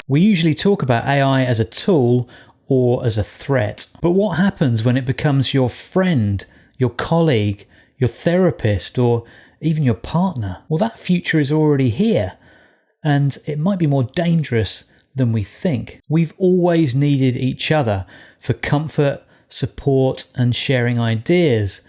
We usually talk about AI as a tool or as a threat. But what happens when it becomes your friend, your colleague, your therapist, or even your partner? Well, that future is already here, and it might be more dangerous than we think. We've always needed each other for comfort, support, and sharing ideas.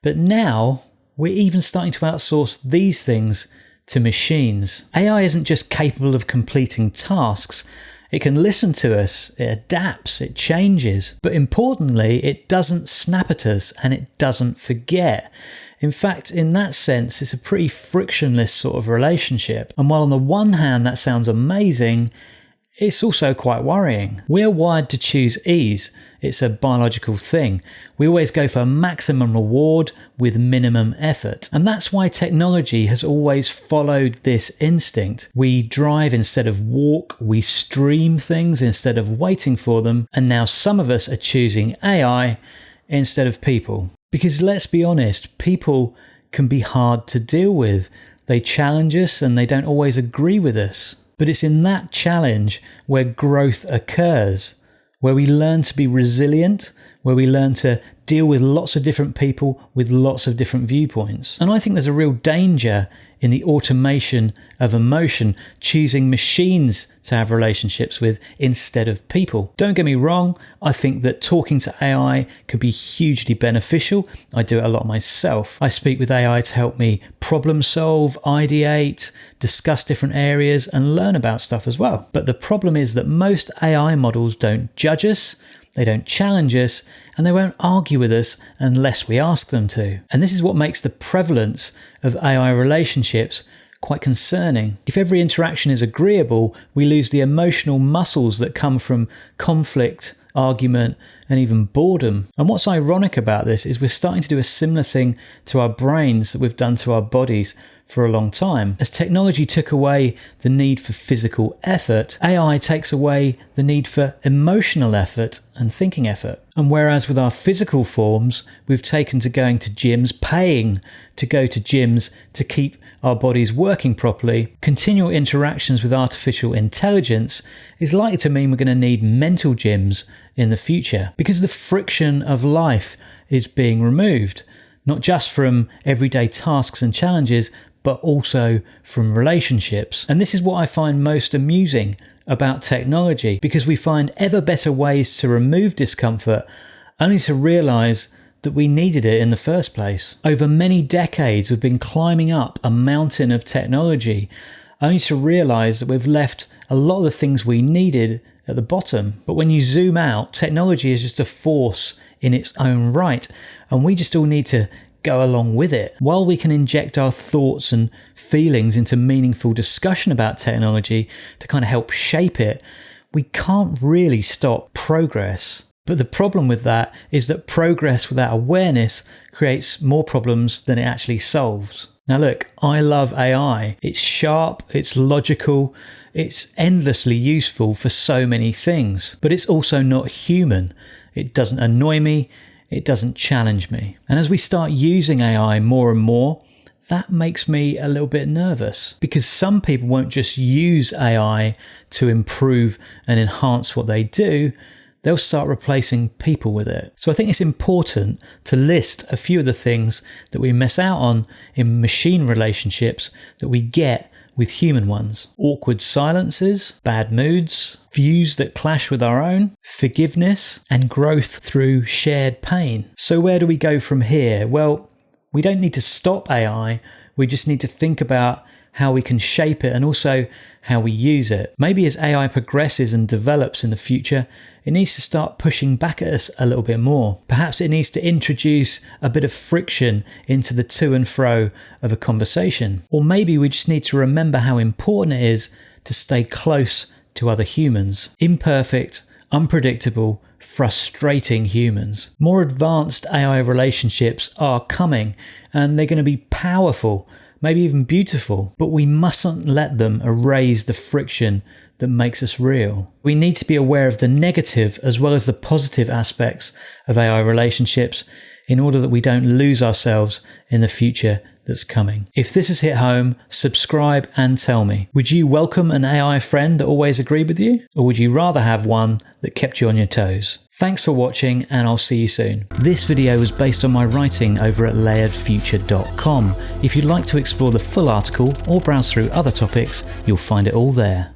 But now we're even starting to outsource these things to machines. AI isn't just capable of completing tasks. It can listen to us, it adapts, it changes. But importantly, it doesn't snap at us and it doesn't forget. In fact, in that sense, it's a pretty frictionless sort of relationship. And while on the one hand that sounds amazing, it's also quite worrying. We're wired to choose ease. It's a biological thing. We always go for maximum reward with minimum effort. And that's why technology has always followed this instinct. We drive instead of walk. We stream things instead of waiting for them. And now some of us are choosing AI instead of people. Because let's be honest, people can be hard to deal with. They challenge us and they don't always agree with us. But it's in that challenge where growth occurs, where we learn to be resilient, where we learn to deal with lots of different people with lots of different viewpoints. And I think there's a real danger in the automation of emotion, choosing machines to have relationships with instead of people. Don't get me wrong, I think that talking to AI can be hugely beneficial. I do it a lot myself. I speak with AI to help me problem solve, ideate, discuss different areas and learn about stuff as well. But the problem is that most AI models don't judge us, they don't challenge us, and they won't argue with us unless we ask them to. And this is what makes the prevalence of AI relationships quite concerning. If every interaction is agreeable, we lose the emotional muscles that come from conflict, argument, and even boredom. And what's ironic about this is we're starting to do a similar thing to our brains that we've done to our bodies for a long time. As technology took away the need for physical effort, AI takes away the need for emotional effort and thinking effort. And whereas with our physical forms, we've taken to going to gyms, paying to go to gyms to keep our bodies working properly, continual interactions with artificial intelligence is likely to mean we're going to need mental gyms in the future, because the friction of life is being removed, not just from everyday tasks and challenges, but also from relationships. And this is what I find most amusing about technology, because we find ever better ways to remove discomfort only to realize that we needed it in the first place. Over many decades, we've been climbing up a mountain of technology only to realize that we've left a lot of the things we needed at the bottom. But when you zoom out, technology is just a force in its own right, and we just all need to go along with it. While we can inject our thoughts and feelings into meaningful discussion about technology to kind of help shape it, we can't really stop progress. But the problem with that is that progress without awareness creates more problems than it actually solves. Now look, I love AI. It's sharp, it's logical, it's endlessly useful for so many things, but it's also not human. It doesn't annoy me, it doesn't challenge me. And as we start using AI more and more, that makes me a little bit nervous, because some people won't just use AI to improve and enhance what they do, they'll start replacing people with it. So I think it's important to list a few of the things that we miss out on in machine relationships that we get with human ones. Awkward silences, bad moods, views that clash with our own, forgiveness, and growth through shared pain. So where do we go from here? Well, we don't need to stop AI, we just need to think about how we can shape it and also how we use it. Maybe as AI progresses and develops in the future, it needs to start pushing back at us a little bit more. Perhaps it needs to introduce a bit of friction into the to and fro of a conversation. Or maybe we just need to remember how important it is to stay close to other humans. Imperfect, unpredictable, frustrating humans. More advanced AI relationships are coming, and they're going to be powerful, maybe even beautiful, but we mustn't let them erase the friction that makes us real. We need to be aware of the negative as well as the positive aspects of AI relationships in order that we don't lose ourselves in the future that's coming. If this has hit home, subscribe and tell me. Would you welcome an AI friend that always agreed with you? Or would you rather have one that kept you on your toes? Thanks for watching, and I'll see you soon. This video was based on my writing over at layeredfuture.com. If you'd like to explore the full article or browse through other topics, you'll find it all there.